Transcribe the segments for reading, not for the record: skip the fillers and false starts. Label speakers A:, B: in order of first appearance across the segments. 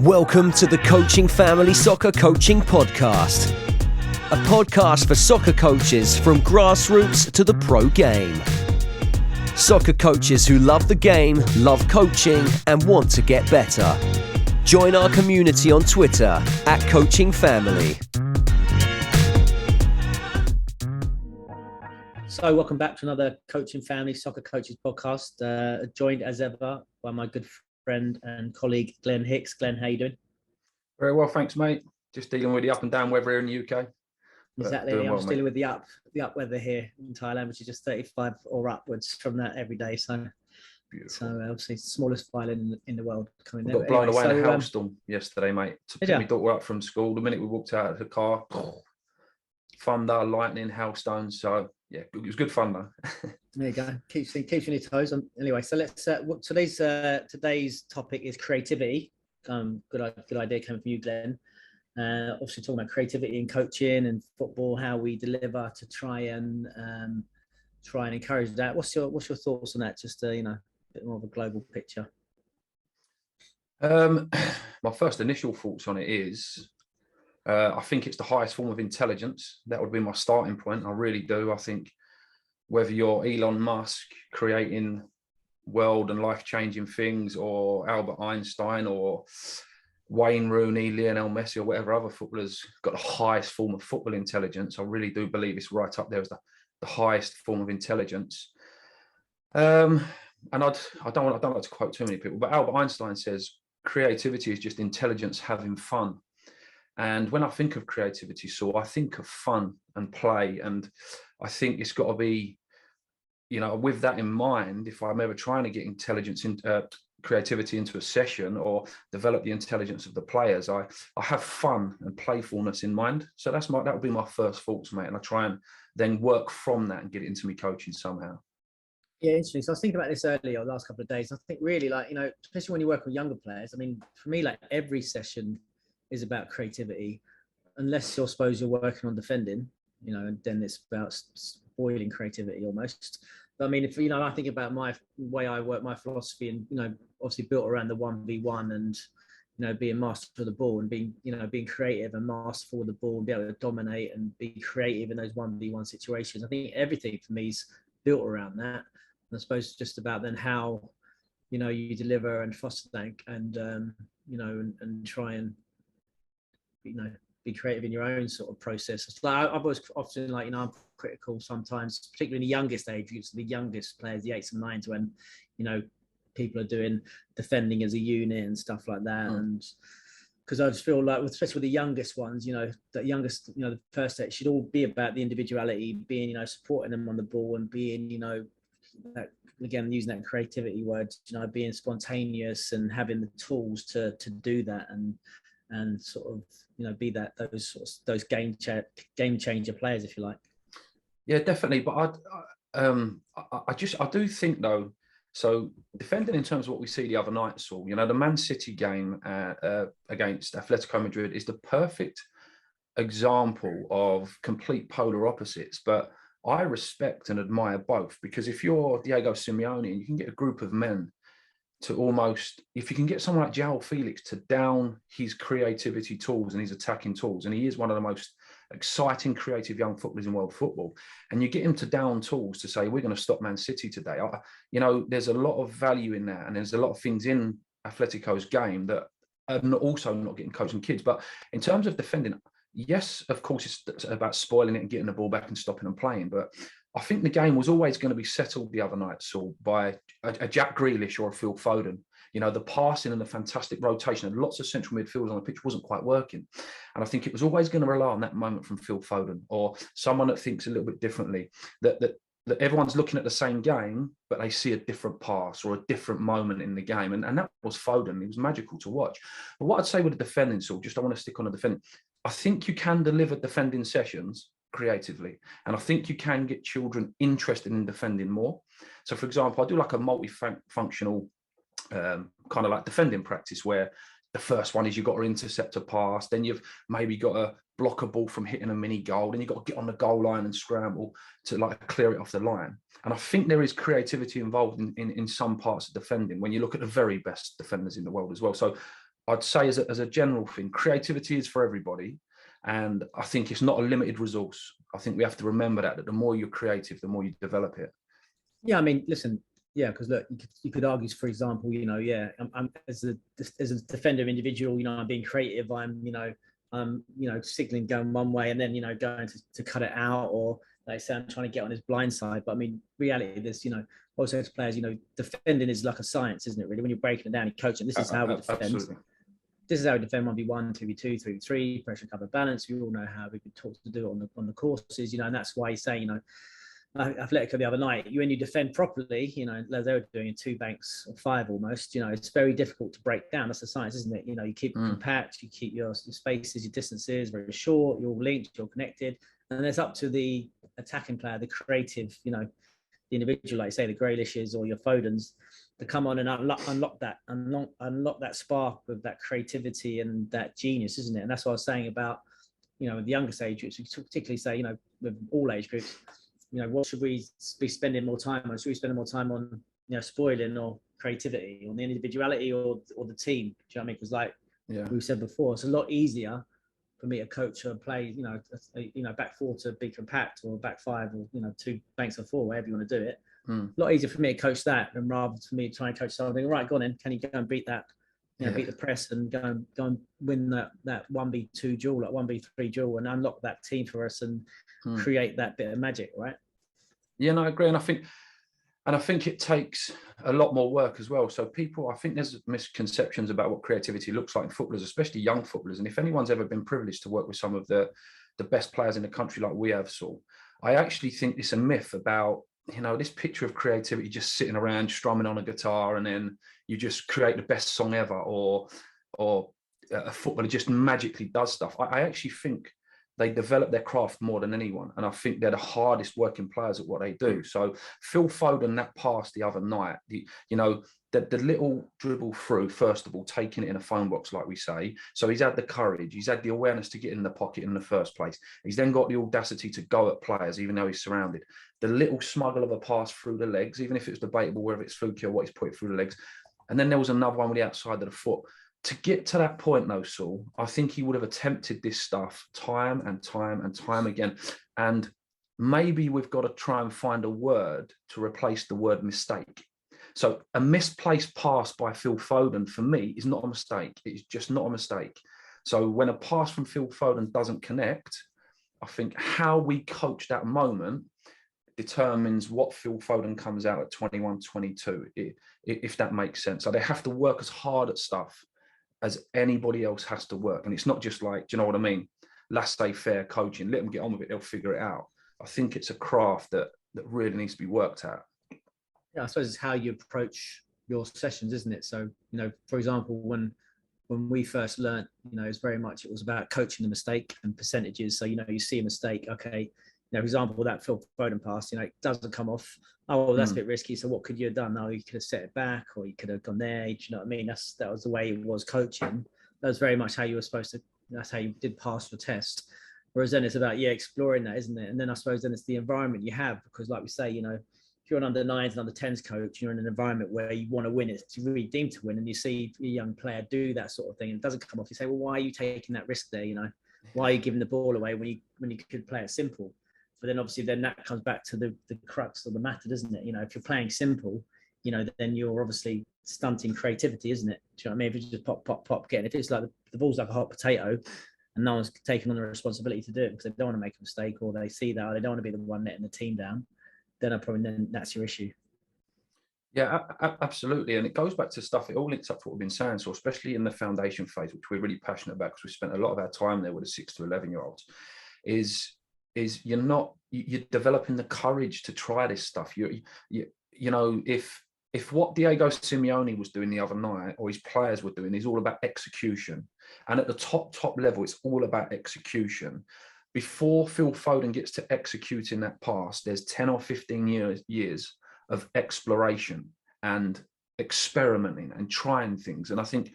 A: Welcome to the Coaching Family Soccer Coaching Podcast, a podcast for soccer coaches from grassroots to the pro game. Soccer coaches who love the game, love coaching, and want to get better. Join our community on Twitter at Coaching Family.
B: So welcome back to another Coaching Family Soccer Coaches podcast, joined as ever by my good friend and colleague, Glen Hicks. Glen, how you doing?
C: Very well, thanks, mate. Just dealing with the up and down weather here in the UK.
B: Exactly. I'm just dealing with the up weather here in Thailand, which is just 35 or upwards from that every day. So,
C: beautiful.
B: So obviously, smallest violin in the world coming there.
C: Got blown away in a hailstorm yesterday, mate. To pick my daughter up from school. The minute we walked out of the car, thunder, lightning, hailstones. So yeah, it was good fun though.
B: There you go. Keeps you on your toes. Anyway, so let's. Today's topic is creativity. Good idea coming from you, Glenn. Obviously talking about creativity in coaching and football, how we deliver to try and encourage that. What's your thoughts on that? Just a bit more of a global picture.
C: My first initial thoughts on it is, I think it's the highest form of intelligence. That would be my starting point. I really do. I think whether you're Elon Musk creating world and life-changing things, or Albert Einstein, or Wayne Rooney, Lionel Messi, or whatever other footballers got the highest form of football intelligence, I really do believe it's right up there as the highest form of intelligence. And I don't like to quote too many people, but Albert Einstein says creativity is just intelligence having fun. And when I think of creativity, so I think of fun and play, and I think it's got to be, with that in mind, if I'm ever trying to get creativity into a session or develop the intelligence of the players, I have fun and playfulness in mind. So that would be my first thoughts, mate. And I try and then work from that and get it into me coaching somehow.
B: Yeah, interesting. So I was thinking about this earlier, the last couple of days. I think really, especially when you work with younger players, I mean, for me, every session is about creativity, unless you're working on defending, and then it's about spoiling creativity almost. But I mean, if I think about my way I work, my philosophy, and obviously built around the 1v1 and being master of the ball and being creative and masterful with the ball and be able to dominate and be creative in those 1v1 situations. I think everything for me is built around that. And I suppose it's just about then how you deliver and foster that and and try and be creative in your own sort of process. I've always often I'm critical sometimes, particularly in the youngest age groups, the youngest players, the 8s and 9s, when people are doing defending as a unit and stuff like that. And because I just feel like, especially with the youngest ones, the first set should all be about the individuality, being supporting them on the ball and being that, again, using that creativity word, being spontaneous and having the tools to do that and sort of be those game changer players, if you like.
C: Yeah, definitely. But I do think though. So defending in terms of what we see the other night, Saul, the Man City game against Atletico Madrid is the perfect example of complete polar opposites. But I respect and admire both, because if you're Diego Simeone and you can get a group of men to almost, if you can get someone like João Felix to down his creativity tools and his attacking tools, and he is one of the most exciting, creative young footballers in world football, and you get him to down tools to say, we're going to stop Man City today. There's a lot of value in that, and there's a lot of things in Atletico's game that are also not getting coaching kids. But in terms of defending, yes, of course, it's about spoiling it and getting the ball back and stopping them playing. But I think the game was always going to be settled the other night, Saul, by a Jack Grealish or a Phil Foden. The passing and the fantastic rotation and lots of central midfielders on the pitch wasn't quite working. And I think it was always going to rely on that moment from Phil Foden or someone that thinks a little bit differently, that everyone's looking at the same game, but they see a different pass or a different moment in the game. And that was Foden. It was magical to watch. But what I'd say with the defending, Saul, I want to stick on the defending. I think you can deliver defending sessions creatively, and I think you can get children interested in defending more. So for example, I do like a multifunctional kind of like defending practice, where the first one is you've got to intercept a pass, then you've maybe got to block a ball from hitting a mini goal, then you've got to get on the goal line and scramble to clear it off the line. And I think there is creativity involved in some parts of defending when you look at the very best defenders in the world as well. So I'd say as a general thing, creativity is for everybody. And I think it's not a limited resource. I think we have to remember that the more you're creative, the more you develop it.
B: Yeah, I mean, listen, yeah, because look, you could argue, for example, I'm as a defender individual, I'm being creative. I'm signaling going one way and then going to cut it out, or like say I'm trying to get on his blind side. But I mean, reality, there's also as players, defending is like a science, isn't it? Really, when you're breaking it down and coaching, this is how we defend.
C: Absolutely.
B: This is how we defend 1v1, 2v2, 3v3, pressure, cover, balance. We all know how we've been taught to do it on the courses, and that's why you say, Atletico the other night, when you defend properly, they were doing in 2 banks or 5 almost, it's very difficult to break down. That's the science, isn't it? You keep it compact, you keep your spaces, your distances very short, you're all linked, you're connected. And it's up to the attacking player, the creative, the individual, like say the Grealishes or your Fodens, to come on and unlock that spark of that creativity and that genius, isn't it? And that's what I was saying about, with the youngest age groups, we particularly say, with all age groups, what should we be spending more time on? Should we spend more time on, spoiling or creativity, on the individuality or the team? Do you know what I mean? Because like we said before, it's a lot easier for me to coach or play, back 4 to be compact, or back 5, or 2 banks of 4, wherever you want to do it. A lot easier for me to coach that than rather for me to try and coach something. Right, go on then. Can you go and beat that? Beat the press and go and win that 1v2 duel, like 1v3 duel, and unlock that team for us and create that bit of magic, right?
C: Yeah, no, I agree, and I think it takes a lot more work as well. So I think there's misconceptions about what creativity looks like in footballers, especially young footballers. And if anyone's ever been privileged to work with some of the best players in the country, like we have, Saul, I actually think it's a myth about this picture of creativity just sitting around strumming on a guitar and then you just create the best song ever, or a footballer just magically does stuff. I actually think they develop their craft more than anyone, and I think they're the hardest working players at what they do. So Phil Foden, that pass the other night, the little dribble through, first of all, taking it in a phone box, like we say. So he's had the courage, he's had the awareness to get in the pocket in the first place. He's then got the audacity to go at players, even though he's surrounded. The little smuggle of a pass through the legs, even if it's debatable whether it's fluky or what he's put it through the legs. And then there was another one with the outside of the foot. To get to that point, though, Saul, I think he would have attempted this stuff time and time and time again. And maybe we've got to try and find a word to replace the word mistake. So a misplaced pass by Phil Foden, for me, is not a mistake. It's just not a mistake. So when a pass from Phil Foden doesn't connect, I think how we coach that moment determines what Phil Foden comes out at 21, 22, if that makes sense. So they have to work as hard at stuff as anybody else has to work. And it's not just like, do you know what I mean? Laissez-faire coaching, let them get on with it, they'll figure it out. I think it's a craft that really needs to be worked at.
B: Yeah, I suppose it's how you approach your sessions, isn't it? So, for example, when we first learned, it's very much, it was about coaching the mistake and percentages. So, you see a mistake, okay, for example, that Phil Foden pass, it doesn't come off. Oh, well, that's a bit risky. So what could you have done? No, you could have set it back, or you could have gone there. Do you know what I mean? That was the way it was coaching. That was very much how you were supposed to. That's how you did pass your test. Whereas then it's about exploring that, isn't it? And then I suppose then it's the environment you have, because like we say, if you're an under 9s and under 10s coach, you're in an environment where you want to win, it's really deemed to win, and you see a young player do that sort of thing, and it doesn't come off. You say, well, why are you taking that risk there? Why are you giving the ball away when you could play it simple? But then obviously then that comes back to the crux of the matter, doesn't it? If you're playing simple, then you're obviously stunting creativity, isn't it? Do you know what I mean? If you just pop, getting, if it's like the ball's like a hot potato and no one's taking on the responsibility to do it because they don't want to make a mistake, or they see that, or they don't want to be the one letting the team down, then that's your issue.
C: Yeah, absolutely. And it goes back to stuff, it all links up to what we've been saying. So especially in the foundation phase, which we're really passionate about because we spent a lot of our time there with the 6 to 11-year-olds, is you're developing the courage to try this stuff. If what Diego Simeone was doing the other night, or his players were doing, is all about execution, and at the top level, it's all about execution. Before Phil Foden gets to executing that pass, there's 10 or 15 years of exploration and experimenting and trying things. And I think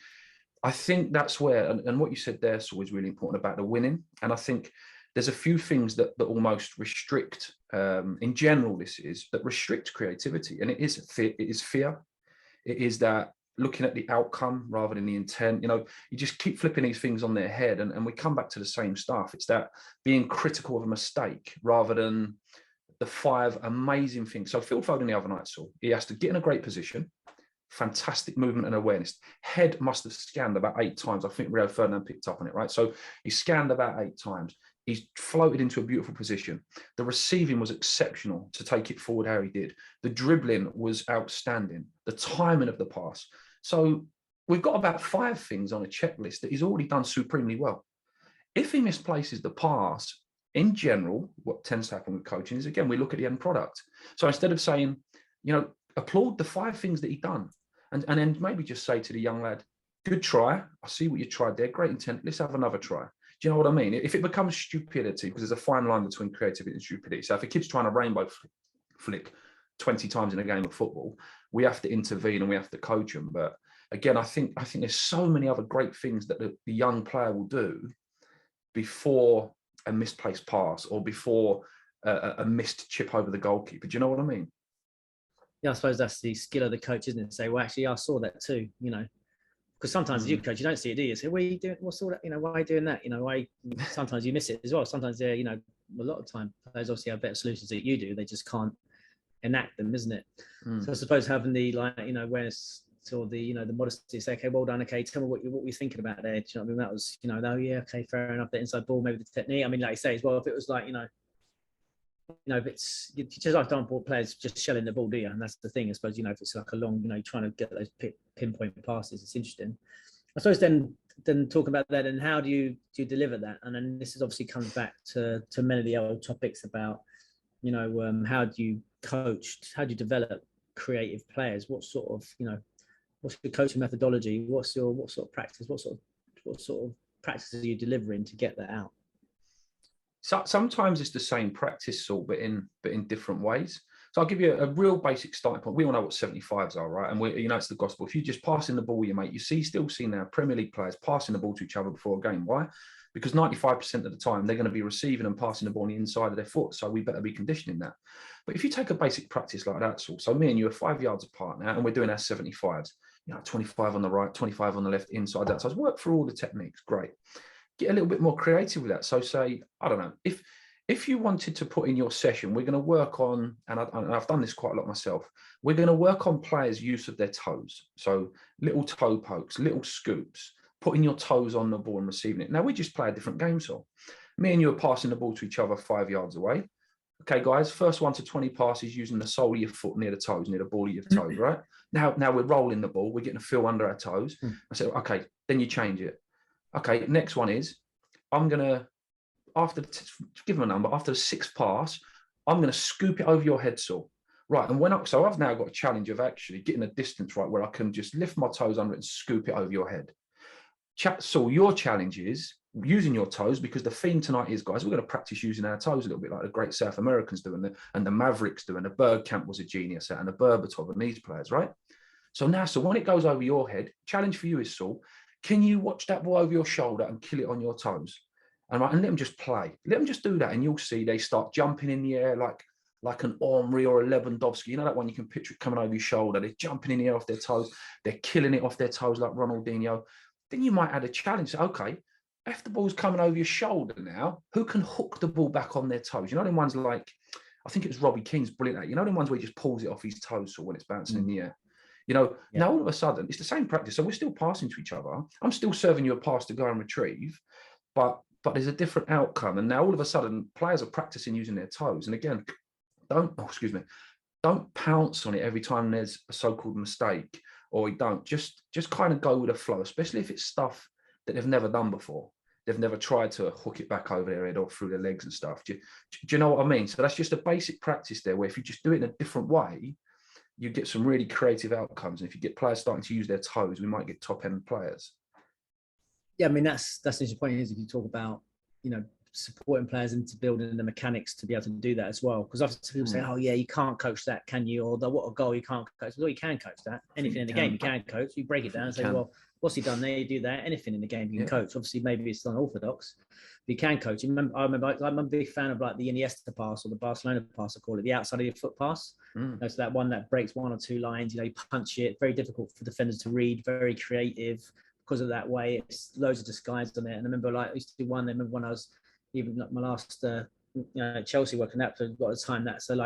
C: that's where, and what you said there, Saul, is really important about the winning. And I think there's a few things that almost restrict, in general, that restrict creativity. And it is fear. It is that looking at the outcome rather than the intent. You know, you just keep flipping these things on their head, and we come back to the same stuff. It's that being critical of a mistake rather than the 5 amazing things. So Phil Foden the other night, Saul, he has to get in a great position, fantastic movement and awareness. Head must have scanned about 8 times. I think Rio Ferdinand picked up on it, right? So he scanned about 8 times. He's floated into a beautiful position. The receiving was exceptional to take it forward how he did. The dribbling was outstanding. The timing of the pass. So we've got about 5 things on a checklist that he's already done supremely well. If he misplaces the pass, in general, what tends to happen with coaching is, again, we look at the end product. So instead of saying, you know, applaud the 5 things that he's done, and then maybe just say to the young lad, good try. I see what you tried there. Great intent. Let's have another try. Do you know what I mean? If it becomes stupidity, because there's a fine line between creativity and stupidity. So if a kid's trying to rainbow flick 20 times in a game of football, we have to intervene and we have to coach them. But again, I think there's so many other great things that the young player will do before a misplaced pass or before a missed chip over the goalkeeper. Do you know what I mean?
B: Yeah, I suppose that's the skill of the coach, isn't it? To say, well, actually, I saw that too, you know. Because sometimes as you coach, you don't see it, do you? So what are you doing? What's all that? You know, why are you doing that? You know, why? Sometimes you miss it as well. Sometimes they're, you know, a lot of time players obviously have better solutions that you do. They just can't enact them, isn't it? So I suppose having the, like, you know, awareness or the, you know, the modesty to say, okay, well done, okay, tell me what you're thinking about there. Do you know what I mean? That was, you know, oh yeah, okay, fair enough. The inside ball, maybe the technique. I mean, like you say as well, if it was like, you know, if it's you just like don't want players just shelling the ball, do you? And that's the thing, I suppose. You know, if it's like a long, you know, trying to get those pinpoint passes, it's interesting. I suppose then talking about that, and how do you deliver that? And then this is obviously comes back to many of the old topics about, you know, how do you coach? How do you develop creative players? What sort of, you know, what's your coaching methodology? What sort of practice? What sort of practices are you delivering to get that out?
C: So sometimes it's the same practice, Saul, but in different ways. So I'll give you a real basic starting point. We all know what 75s are, right? And we, you know, it's the gospel. If you just passing the ball with your mate, still see now Premier League players passing the ball to each other before a game. Why? Because 95% of the time they're going to be receiving and passing the ball on the inside of their foot. So we better be conditioning that. But if you take a basic practice like that, Saul, so me and you are 5 yards apart now, and we're doing our 75s. You know, 25 on the right, 25 on the left, inside that. So I work through all the techniques. Great. Get a little bit more creative with that. So say, I don't know, if you wanted to put in your session, we're going to work on, and I've done this quite a lot myself, we're going to work on players' use of their toes. So little toe pokes, little scoops, putting your toes on the ball and receiving it. Now, we just play a different game, so me and you are passing the ball to each other 5 yards away. Okay, guys, first 1 to 20 passes using the sole of your foot near the toes, near the ball of your toes, right? Now we're rolling the ball. We're getting a feel under our toes. I said, okay, then you change it. Okay, next one is, I'm going to, give them a number, after the 6th pass, I'm going to scoop it over your head, Saul. Right, and so I've now got a challenge of actually getting a distance right where I can just lift my toes under it and scoop it over your head. Saul, your challenge is using your toes, because the theme tonight is, guys, we're going to practice using our toes a little bit like the great South Americans do, and the Mavericks do, and the Bergkamp was a genius at, and the Berbatov and these players, right? So now, so when it goes over your head, challenge for you is, Saul, can you watch that ball over your shoulder and kill it on your toes? And let them just play. Let them just do that, and you'll see they start jumping in the air like an Omri or a Lewandowski. You know that one you can picture it coming over your shoulder. They're jumping in the air off their toes. They're killing it off their toes like Ronaldinho. Then you might add a challenge. So, okay, if the ball's coming over your shoulder now, who can hook the ball back on their toes? You know them ones like, I think it was Robbie Keane's brilliant at. You know them ones where he just pulls it off his toes or when it's bouncing in the air. You know, now all of a sudden, it's the same practice. So we're still passing to each other. I'm still serving you a pass to go and retrieve, but there's a different outcome. And now all of a sudden, players are practicing using their toes. And again, don't pounce on it every time there's a so-called mistake, or you don't. Just kind of go with the flow, especially if it's stuff that they've never done before. They've never tried to hook it back over their head or through their legs and stuff. Do you know what I mean? So that's just a basic practice there, where if you just do it in a different way, you get some really creative outcomes. And if you get players starting to use their toes, we might get top end players.
B: Yeah, I mean, that's the interesting point is if you talk about, you know, supporting players into building the mechanics to be able to do that as well. Because often people say, oh yeah, you can't coach that, can you? Or what a goal, you can't coach. Well, you can coach that. Anything in the game you can coach. You break it down and say, well, what's he done there? You do that. Anything in the game you can coach. Obviously, maybe it's unorthodox, but you can coach. I'm a big fan of like the Iniesta pass or the Barcelona pass, I call it, the outside of your foot pass. So that one that breaks one or two lines, you punch it. Very difficult for defenders to read, very creative because of that way. It's loads of disguise on it. And I remember I used to do one. I remember when I was even like my last Chelsea working that, so got to time that. So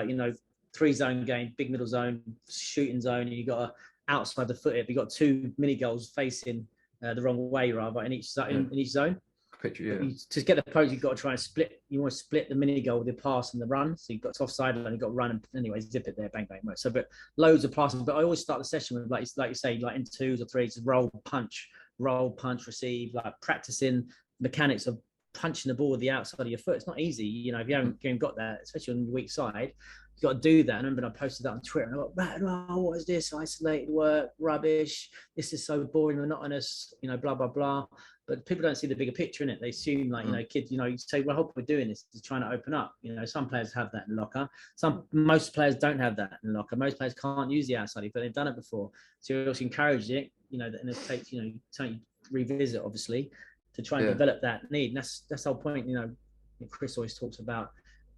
B: 3-zone game, big middle zone, shooting zone, and you got to outside the foot. If you got 2 mini goals facing the wrong way, rather in each zone. To get the post, you've got to try and split. You want to split the mini goal with the pass and the run. So you've got to offside and you've got to run and anyways zip it there, bang bang. Right. So, but loads of passes. But I always start the session with like you say, like in 2s or 3s, roll, punch, receive, like practicing mechanics of punching the ball with the outside of your foot. It's not easy, if you haven't got that, especially on the weak side. You've got to do that. And I remember I posted that on Twitter and I thought, what is this? Isolated work, rubbish. This is so boring, monotonous, blah, blah, blah. But people don't see the bigger picture in it. They assume kids, you say, well, I hope we're doing this is trying to open up. Some players have that in locker. Most players don't have that in locker. Most players can't use the outside, but they've done it before. So you also encourage it, and it takes, something to revisit, obviously, to try and develop that need. And that's the whole point, Chris always talks about,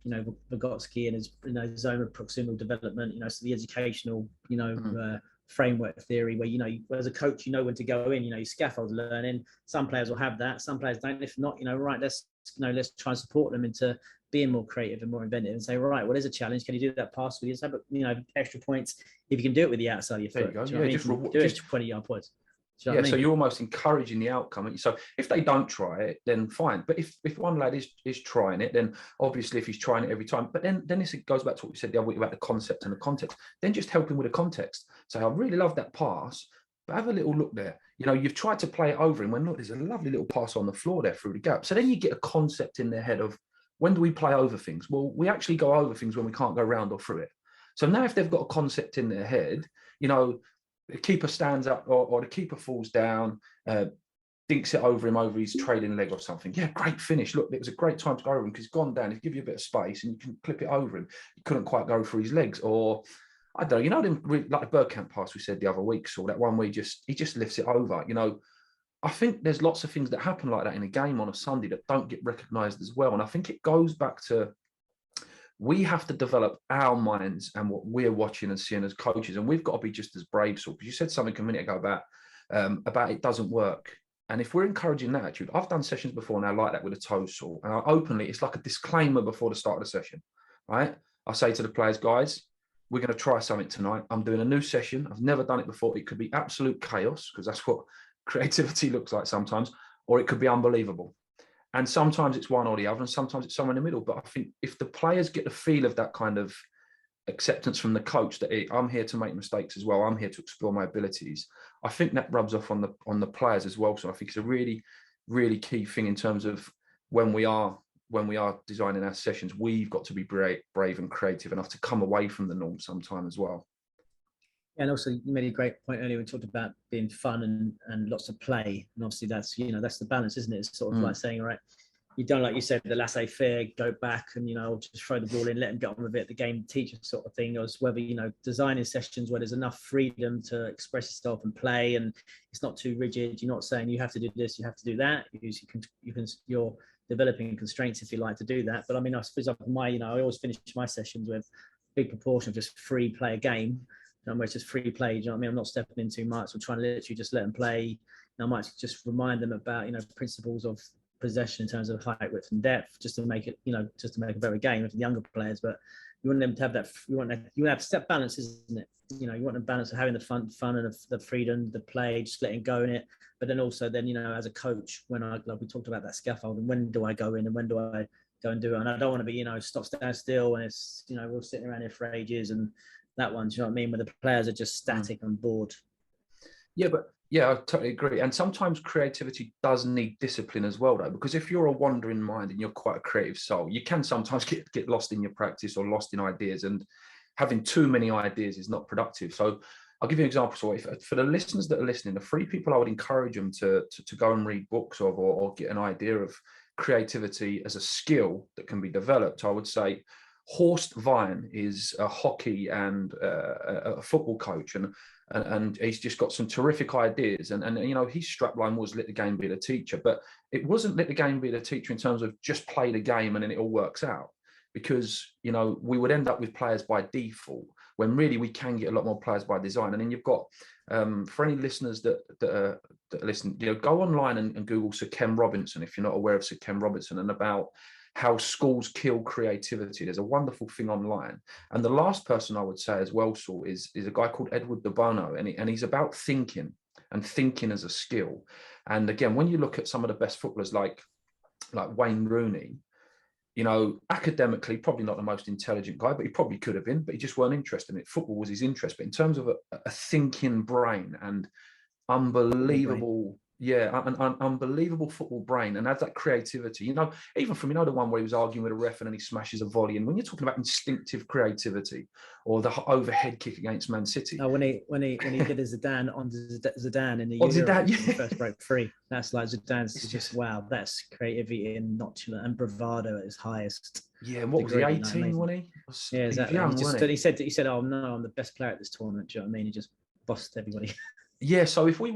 B: Vygotsky and his zone of proximal development, so the educational, framework theory where, as a coach, when to go in, you scaffold learning. Some players will have that, some players don't. If not, right, let's try and support them into being more creative and more inventive and say, right, well, there's a challenge. Can you do that pass? We just have, extra points if you can do it with the outside of your foot.
C: There you go.
B: Do it 20-yard points.
C: So you're almost encouraging the outcome. So if they don't try it, then fine. But if one lad is trying it, then obviously if he's trying it every time, but then this goes back to what we said the other week about the concept and the context. Then just help him with the context. So I really love that pass, but have a little look there. You've tried to play it over him when look, there's a lovely little pass on the floor there through the gap. So then you get a concept in their head of when do we play over things? Well, we actually go over things when we can't go round or through it. So now if they've got a concept in their head, the keeper stands up or the keeper falls down, dinks it over him over his trailing leg or something. Yeah, great finish. Look, it was a great time to go over him because he's gone down. If you give you a bit of space and you can clip it over him, he couldn't quite go through his legs. Or, I don't know, them, like the Bergkamp pass we said the other week, so that one where he just lifts it over. I think there's lots of things that happen like that in a game on a Sunday that don't get recognised as well. And I think it goes back to, we have to develop our minds and what we're watching and seeing as coaches, and we've got to be just as brave. So, because you said something a minute ago about it doesn't work, and if we're encouraging that attitude, I've done sessions before now like that with a toe saw, and I openly, it's like a disclaimer before the start of the session, right? I say to the players, guys, we're going to try something tonight. I'm doing a new session. I've never done it before. It could be absolute chaos because that's what creativity looks like sometimes, or it could be unbelievable. And sometimes it's one or the other, and sometimes it's somewhere in the middle. But I think if the players get the feel of that kind of acceptance from the coach that I'm here to make mistakes as well, I'm here to explore my abilities, I think that rubs off on the players as well. So I think it's a really, really key thing in terms of when we are designing our sessions, we've got to be brave and creative enough to come away from the norm sometime as well.
B: And also, you made a great point earlier. We talked about being fun and lots of play, and obviously that's that's the balance, isn't it? It's sort of like saying, all right, you don't, like you said, the laissez-faire, go back and just throw the ball in, let them get on with it. The game teacher sort of thing, or whether designing sessions where there's enough freedom to express yourself and play, and it's not too rigid. You're not saying you have to do this, you have to do that. You're developing constraints if you like to do that. But I mean, for example, I always finish my sessions with a big proportion of just free play a game. Where it's just free play, you know what I mean? I'm not stepping in too much. I'm trying to literally just let them play. And I might just remind them about, principles of possession in terms of height, width, and depth, just to make it, just to make a better game for the younger players. But you want them to have that. You want to have step balance, isn't it? You want the balance of having the fun and the freedom, the play, just letting go in it. But then also, as a coach, when we talked about that scaffold, and when do I go in and when do I go and do it? And I don't want to be, stop, stand still, and it's, we're sitting around here for ages and that one, do you know what I mean? Where the players are just static and bored.
C: Yeah, I totally agree. And sometimes creativity does need discipline as well, though, because if you're a wandering mind and you're quite a creative soul, you can sometimes get lost in your practice or lost in ideas, and having too many ideas is not productive. So I'll give you an example. So for the listeners that are listening, the 3 people I would encourage them to go and read books of or get an idea of creativity as a skill that can be developed, I would say Horst Vine is a hockey and a football coach, and he's just got some terrific ideas. And you know, his strapline was let the game be the teacher, but it wasn't let the game be the teacher in terms of just play the game and then it all works out. Because, you know, we would end up with players by default when really we can get a lot more players by design. And then you've got, for any listeners that listen, you know, go online and Google Sir Ken Robinson if you're not aware of Sir Ken Robinson, and about how schools kill creativity. There's a wonderful thing online. And the last person I would say as well, Saul, is a guy called Edward de Bono, and he's about thinking and thinking as a skill. And again, when you look at some of the best footballers like Wayne Rooney, you know, academically, probably not the most intelligent guy, but he probably could have been, but he just weren't interested in it. Football was his interest. But in terms of a thinking brain and unbelievable, an unbelievable football brain, and had that creativity, you know, even from, you know, the one where he was arguing with a ref and then he smashes a volley. And when you're talking about instinctive creativity, or the overhead kick against Man City.
B: Oh, when he did his Zidane on Zidane in the
C: Euro,
B: Zidane, yeah. First broke free. That's like Zidane's just wow. That's creativity and notchiness and bravado at its highest.
C: Yeah, and what was he, 18, wasn't he?
B: Yeah, exactly.
C: Young,
B: he said, "Oh no, I'm the best player at this tournament." Do you know what I mean? He just bossed everybody.
C: Yeah, so if we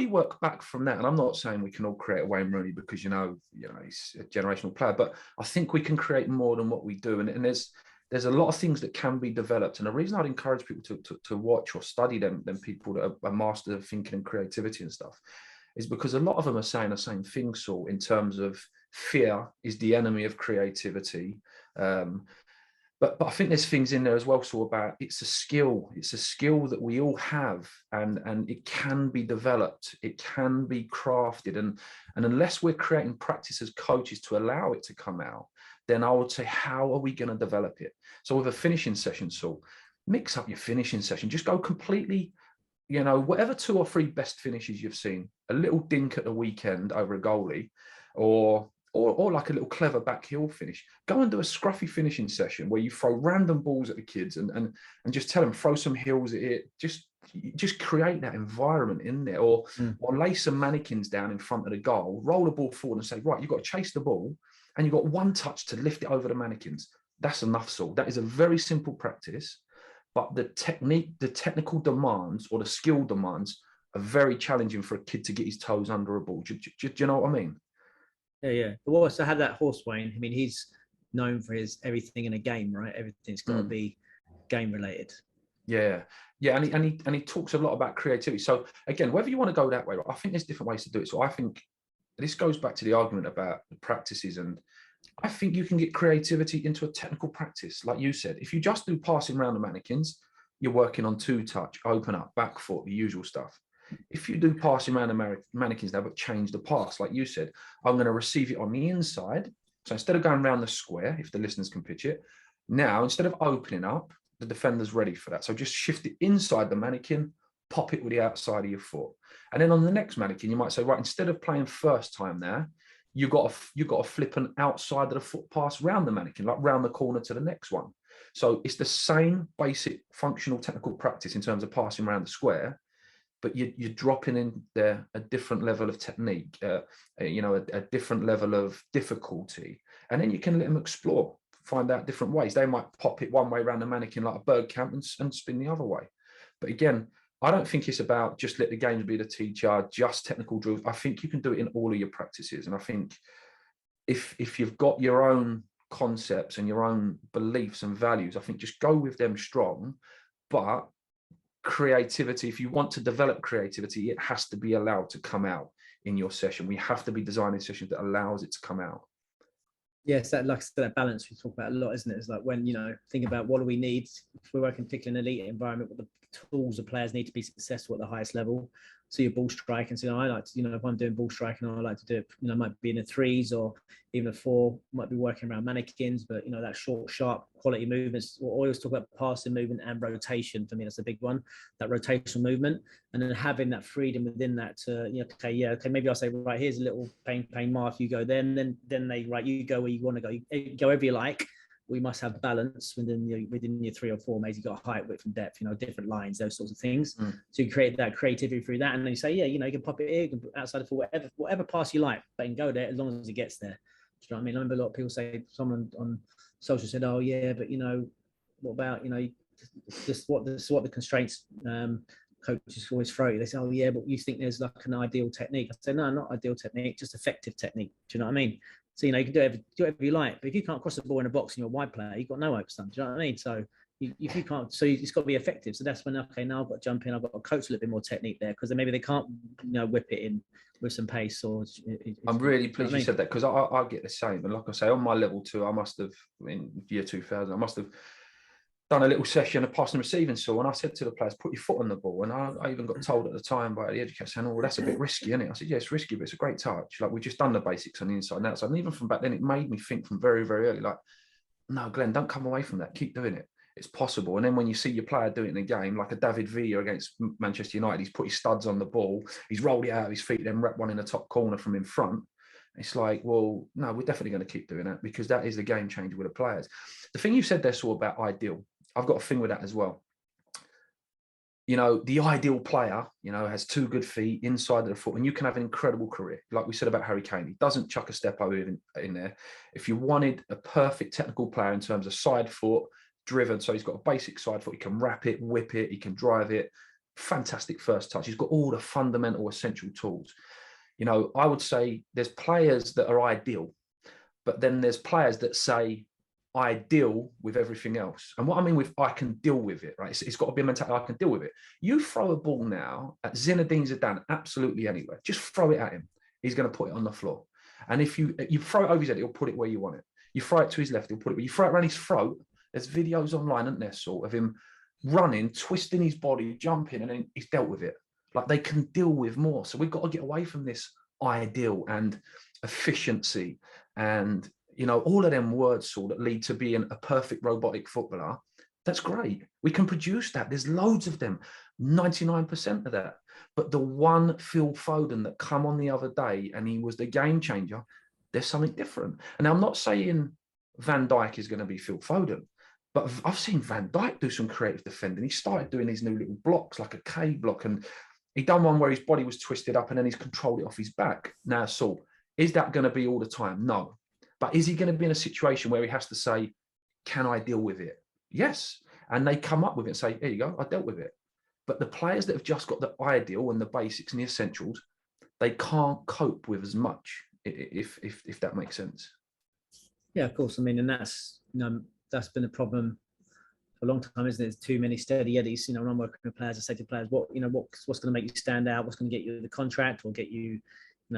C: work back from that, and I'm not saying we can all create a Wayne Rooney because you know he's a generational player, but I think we can create more than what we do, and there's a lot of things that can be developed. And the reason I'd encourage people to watch or study them people that are masters of thinking and creativity and stuff, is because a lot of them are saying the same thing, Saul, in terms of fear is the enemy of creativity. But I think there's things in there as well, so about it's a skill that we all have, and it can be developed, it can be crafted, and unless we're creating practice as coaches to allow it to come out, then I would say, how are we going to develop it? So with a finishing session, so mix up your finishing session, just go completely, you know, whatever 2 or 3 best finishes you've seen, a little dink at the weekend over a goalie, or like a little clever back heel finish. Go and do a scruffy finishing session where you throw random balls at the kids and just tell them, throw some heels at it. Just create that environment in there, or lay some mannequins down in front of the goal, roll the ball forward and say, right, you've got to chase the ball and you've got 1 touch to lift it over the mannequins. That's enough, Saul. That is a very simple practice, but the technical demands or the skill demands are very challenging for a kid to get his toes under a ball. Do you know what I mean?
B: Yeah. But also had that horse, Wayne. I mean, he's known for his everything in a game, right? Everything's got to be game related.
C: Yeah, and he talks a lot about creativity. So again, whether you want to go that way, I think there's different ways to do it. So I think this goes back to the argument about the practices, and I think you can get creativity into a technical practice, like you said. If you just do passing around the mannequins, you're working on 2-touch, open up, back foot, the usual stuff. If you do passing around the mannequins now, but change the pass, like you said, I'm going to receive it on the inside. So instead of going around the square, if the listeners can pitch it, now instead of opening up, the defender's ready for that. So just shift it inside the mannequin, pop it with the outside of your foot. And then on the next mannequin, you might say, right, instead of playing first time there, you got to flip an outside of the foot pass round the mannequin, like round the corner to the next one. So it's the same basic functional technical practice in terms of passing around the square, but you're dropping in there a different level of technique, a different level of difficulty. And then you can let them explore, find out different ways. They might pop it one way around the mannequin like a bird camp and spin the other way. But again, I don't think it's about just let the games be the teacher, just technical drills. I think you can do it in all of your practices. And I think if you've got your own concepts and your own beliefs and values, I think just go with them strong. But creativity, if you want to develop creativity, it has to be allowed to come out in your session. We have to be designing sessions that allows it to come out.
B: Yes, that, like I said, that balance we talk about a lot, isn't it? It's like when, think about what do we need if we're working particularly in an elite environment, what the tools the players need to be successful at the highest level. So your ball striking, so I like to, if I'm doing ball striking, I like to do it, might be in the 3s or even a 4, might be working around mannequins, but that short, sharp quality movements. We'll always talk about passing movement and rotation. For me, that's a big one, that rotational movement, and then having that freedom within that to, okay, maybe I'll say, right, here's a little pain mark, you go there, and then they, right, you go where you want to go, you go wherever you like. We must have balance within your 3 or 4. Maybe you've got height, width, and depth, different lines, those sorts of things. So you create that creativity through that, and then you say, you can pop it here, you can put outside for whatever pass you like, but you can go there as long as it gets there. Do you know what I mean? I remember a lot of people say, someone on Social said, oh yeah, but what about this what the constraints coaches always throw you. They say, oh yeah, but you think there's like an ideal technique. I said, no, not ideal technique, just effective technique. Do you know what I mean? So you can do whatever you like, but if you can't cross the ball in a box and you're a wide player, you've got no hope, son. Do you know what I mean? So if you can't, so it's got to be effective. So that's when, okay, now I've got to jump in. I've got to coach a little bit more technique there, because then maybe they can't whip it in with some pace. Or
C: I'm really pleased you said that, because I get the same. And like I say, on my level 2, I must have, in year 2000, I must have done a little session of passing and receiving saw, and I said to the players, put your foot on the ball. And I even got told at the time by the educator saying, oh, that's a bit risky, isn't it? I said, yeah, it's risky, but it's a great touch. Like, we've just done the basics on the inside and outside. And even from back then, it made me think from very, very early, like, no, Glenn, don't come away from that. Keep doing it. It's possible. And then when you see your player do it in a game, like a David Villa against Manchester United, he's put his studs on the ball, he's rolled it out of his feet, then rep one in the top corner from in front. It's like, well, no, we're definitely going to keep doing that, because that is the game changer with the players. The thing you said there, Saul, about ideal, I've got a thing with that as well. The ideal player, has 2 good feet inside of the foot, and you can have an incredible career. Like we said about Harry Kane, he doesn't chuck a step over in there. If you wanted a perfect technical player in terms of side foot, driven, so he's got a basic side foot, he can wrap it, whip it, he can drive it, fantastic first touch. He's got all the fundamental essential tools. I would say there's players that are ideal, but then there's players that say, I deal with everything else. And what I mean with I can deal with it, right? It's got to be a mentality, I can deal with it. You throw a ball now at Zinedine Zidane, absolutely anywhere. Just throw it at him. He's going to put it on the floor. And if you throw it over his head, he'll put it where you want it. You throw it to his left, he'll put it where you throw it around his throat. There's videos online, isn't there, sort of him running, twisting his body, jumping, and then he's dealt with it. Like, they can deal with more. So we've got to get away from this ideal and efficiency and all of them words, Saul, that lead to being a perfect robotic footballer. That's great. We can produce that. There's loads of them, 99% of that. But the one Phil Foden that come on the other day and he was the game changer, there's something different. And I'm not saying Van Dijk is going to be Phil Foden, but I've seen Van Dijk do some creative defending. He started doing these new little blocks, like a K block, and he done one where his body was twisted up and then he's controlled it off his back. Now, Saul, is that going to be all the time? No. But is he going to be in a situation where he has to say, can I deal with it? Yes. And they come up with it and say, here you go, I dealt with it. But the players that have just got the ideal and the basics and the essentials, they can't cope with as much, if that makes sense.
B: Yeah, of course. I mean, and that's that's been a problem for a long time, isn't it? There's too many steady eddies. When I'm working with players, I say to players, what's going to make you stand out? What's going to get you the contract or get you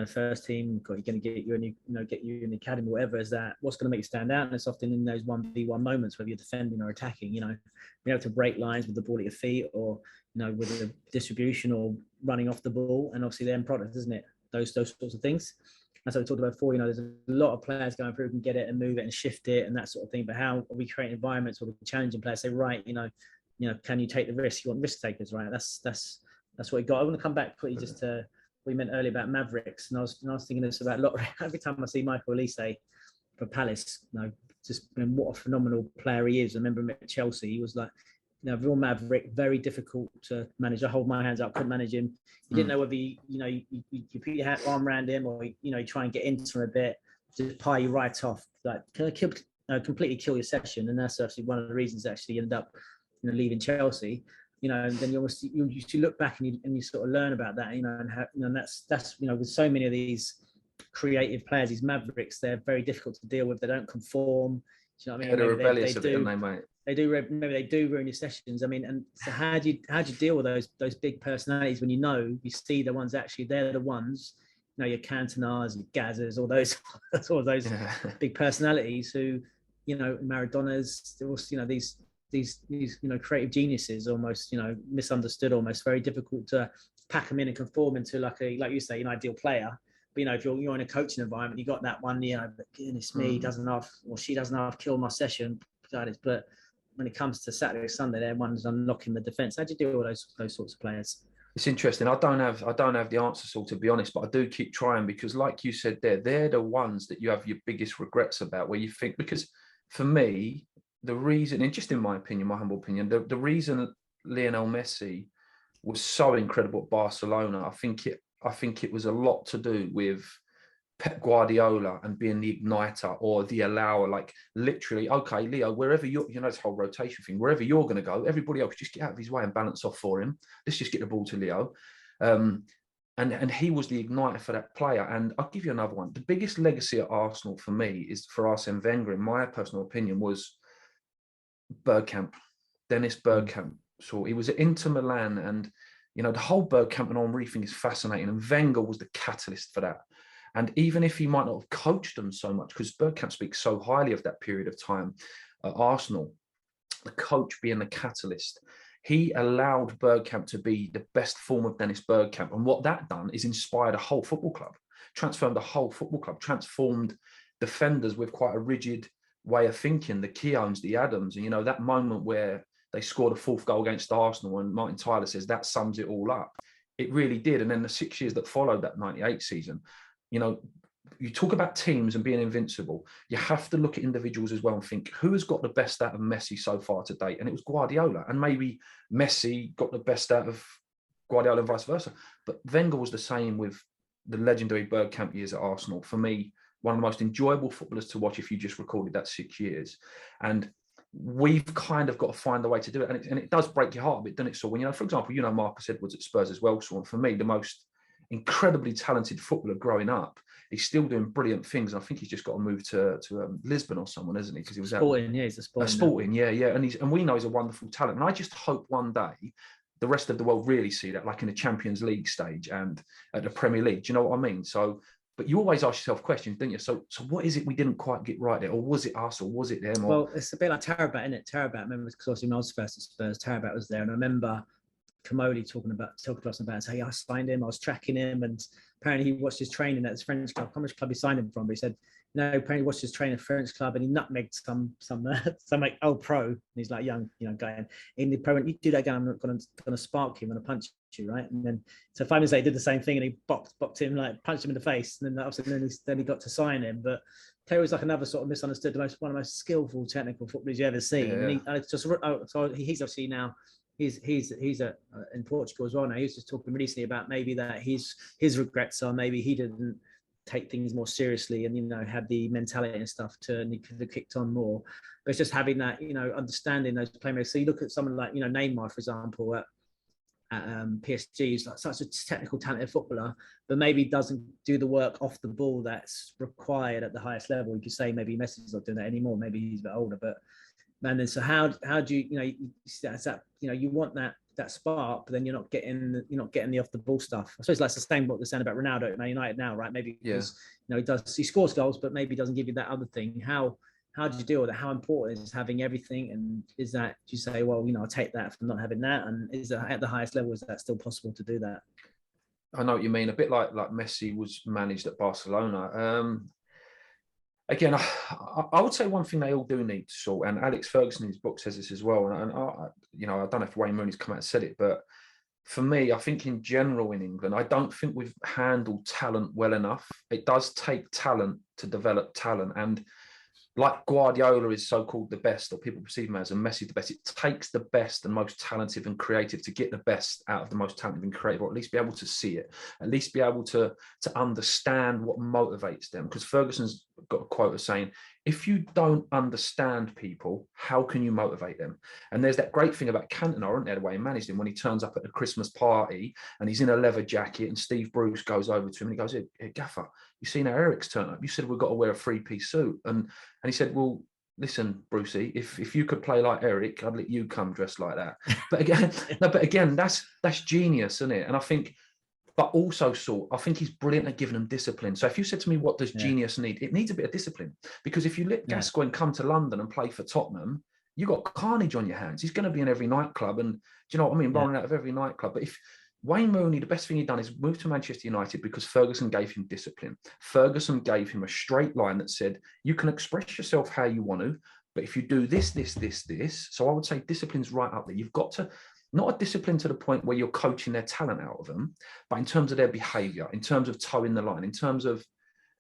B: first team, or you're going to get you get you in the academy, whatever is that, what's going to make you stand out? And it's often in those 1v1 moments, whether you're defending or attacking, being able to break lines with the ball at your feet, or, with the distribution or running off the ball, and obviously the end product, isn't it? Those sorts of things. That's what we talked about before, there's a lot of players going through who can get it and move it and shift it and that sort of thing. But how are we creating environments where we're challenging players, say, right, can you take the risk? You want risk takers, right? That's what we got. I want to come back quickly just to we meant earlier about Mavericks, and I was thinking this about Lottery. Every time I see Michael Elise for Palace, what a phenomenal player he is. I remember him at Chelsea. He was like, real Maverick, very difficult to manage. I hold my hands up, couldn't manage him. You didn't know whether you put your arm around him or you try and get into him a bit, just pie you right off, like completely kill your session. And that's actually one of the reasons actually you ended up leaving Chelsea. And then you look back and you sort of learn about that, and how, and that's with so many of these creative players, these Mavericks, they're very difficult to deal with. They don't conform. Do you know what I mean?
C: They're rebellious a bit, aren't they, mate?
B: Maybe they do ruin your sessions. I mean, and so how do you deal with those big personalities when you see the ones actually they're the ones, your Cantonars, your Gazzers, all those big personalities who, Maradonas, these creative geniuses, almost misunderstood, almost very difficult to pack them in and conform into like you say, an ideal player. But if you're in a coaching environment, you got that one, but goodness me, doesn't have, or she doesn't have killed my session. But when it comes to Saturday or Sunday, they're ones unlocking the defense. How do you deal with those sorts of players?
C: It's interesting. I don't have the answer, Saul, to be honest, but I do keep trying, because like you said they're the ones that you have your biggest regrets about, where you think, because for me, the reason, and just in my opinion, my humble opinion, the reason Lionel Messi was so incredible at Barcelona, I think it was a lot to do with Pep Guardiola and being the igniter or the allower, like literally, okay, Leo, wherever you're, this whole rotation thing, wherever you're going to go, everybody else just get out of his way and balance off for him. Let's just get the ball to Leo. And he was the igniter for that player. And I'll give you another one. The biggest legacy at Arsenal for me is for Arsene Wenger, in my personal opinion, was Bergkamp, Dennis Bergkamp. So he was at Inter Milan, and the whole Bergkamp and Henry thing is fascinating. And Wenger was the catalyst for that. And even if he might not have coached them so much, because Bergkamp speaks so highly of that period of time at Arsenal, the coach being the catalyst, he allowed Bergkamp to be the best form of Dennis Bergkamp. And what that done is inspired a whole football club, transformed the whole football club, transformed defenders with quite a rigid way of thinking, the Keowns, the Adams. And, that moment where they scored a fourth goal against Arsenal and Martin Tyler says that sums it all up. It really did. And then the 6 years that followed that 98 season, you talk about teams and being invincible, you have to look at individuals as well and think, who has got the best out of Messi so far to date? And it was Guardiola. And maybe Messi got the best out of Guardiola and vice versa. But Wenger was the same with the legendary Bergkamp years at Arsenal. For me, one of the most enjoyable footballers to watch if you just recorded that 6 years. And we've kind of got to find a way to do it. And it does break your heart a bit, doesn't it? So when, for example, Marcus Edwards at Spurs as well. So, and for me, the most incredibly talented footballer growing up, he's still doing brilliant things. And I think he's just got to move to Lisbon or someone, isn't he? Because he was
B: Sporting, he's a Sporting.
C: Sporting, yeah. And we know he's a wonderful talent. And I just hope one day the rest of the world really see that, like in the Champions League stage and at the Premier League. Do you know what I mean? So, but you always ask yourself questions, don't you? So what is it we didn't quite get right there? Or was it us, or was it them?
B: Well, it's a bit like Tarabat, isn't it? Tarabat, I remember, because obviously when I was first at Spurs, Tarabat was there. And I remember Kamoli talking to us about, hey, I signed him, I was tracking him, and apparently he watched his training at his French club. How much club he signed him from? But he said, apparently he watched his training at French club and he nutmegged some like old pro. And he's like young, guy. In the pro, when you do that again, I'm not gonna spark you, I'm gonna punch you, right? And then so 5 minutes later, he did the same thing and he bopped him, like punched him in the face. And then obviously then he got to sign him. But Terry was like another sort of misunderstood, one of the most skillful technical footballers you ever seen. Yeah. And so he's obviously now. He's in Portugal as well now. He was just talking recently about maybe that his regrets are maybe he didn't take things more seriously and had the mentality and stuff and he could have kicked on more. But it's just having that understanding those playmakers. So you look at someone like Neymar, for example, at PSG. He's like such a technical, talented footballer, but maybe doesn't do the work off the ball that's required at the highest level. You could say maybe Messi's not doing that anymore. Maybe he's a bit older, but. And then, so how do you want that spark, but then you're not getting the off the ball stuff. I suppose that's the same what they're saying about Ronaldo at Man United now, right? Maybe because he scores goals, but maybe doesn't give you that other thing. How do you deal with it? How important is having everything? And is that, do you say, well, I'll take that from not having that? And is that at the highest level, is that still possible to do that?
C: I know what you mean. A bit like Messi was managed at Barcelona. Again, I would say one thing they all do need to sort, and Alex Ferguson in his book says this as well. And I don't know if Wayne Rooney's come out and said it, but for me, I think in general in England, I don't think we've handled talent well enough. It does take talent to develop talent, and like Guardiola is so-called the best, or people perceive him as, and Messi the best. It takes the best and most talented and creative to get the best out of the most talented and creative, or at least be able to see it, at least be able to understand what motivates them. Because Ferguson's got a quote of saying, if you don't understand people, how can you motivate them? And there's that great thing about Cantona, isn't there, the way he managed him, when he turns up at the Christmas party and he's in a leather jacket and Steve Bruce goes over to him and he goes, hey, Gaffer, you seen how Eric's turned up? You said we've got to wear a three-piece suit. And he said, well, listen, Brucey, if you could play like Eric, I'd let you come dressed like that. But again, that's genius, isn't it? And I think, but also I think he's brilliant at giving them discipline. So if you said to me, what does genius need? It needs a bit of discipline, because if you let Gascoigne come to London and play for Tottenham, you got carnage on your hands. He's going to be in every nightclub, and do you know what I mean? Rolling out of every nightclub. But if Wayne Rooney, the best thing he'd done is move to Manchester United because Ferguson gave him discipline. Ferguson gave him a straight line that said, you can express yourself how you want to, but if you do this. So I would say discipline's right up there. You've got to, not a discipline to the point where you're coaching their talent out of them, but in terms of their behavior, in terms of towing the line, in terms of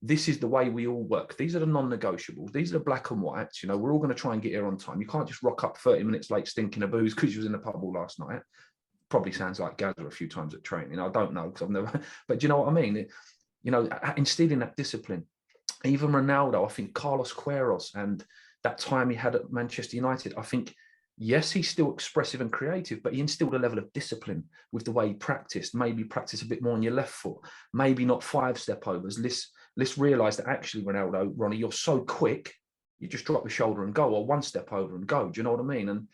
C: this is the way we all work. These are the non-negotiables. These are the black and whites. We're all going to try and get here on time. You can't just rock up 30 minutes late stinking of booze because you was in the pub all last night. Probably sounds like Gaza a few times at training. I don't know because I've never, but do you know what I mean? you know, instilling that discipline. Even Ronaldo, I think Carlos Queiroz, and that time he had at Manchester United, I think, yes, he's still expressive and creative, but he instilled a level of discipline with the way he practiced. Maybe practice a bit more on your left foot, maybe not 5-step overs. Let's realise that actually, Ronaldo, Ronnie, you're so quick, you just drop your shoulder and go, or 1 step over and go. Do you know what I mean? And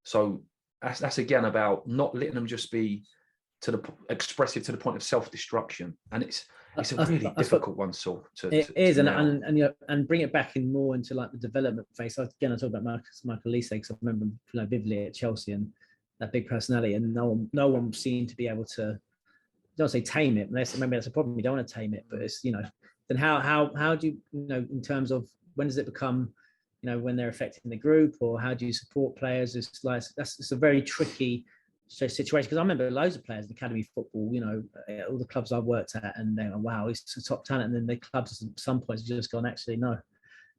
C: so that's again about not letting them just be expressive to the point of self-destruction. And it's a really difficult one, Saul.
B: And bring it back in more into like the development phase. So again, I talk about Michael Olise, because I remember him, you know, vividly at Chelsea, and that big personality, and no one seemed to be able to, I don't say tame it. Maybe that's a problem. You don't want to tame it, but it's, you know, then how do you, you know, in terms of when does it become, you know, when they're affecting the group, or how do you support players? It's like it's a very tricky situation, because I remember loads of players in academy football, you know, all the clubs I've worked at, and they're like, wow, he's a top talent, and then the clubs at some points have just gone, actually no,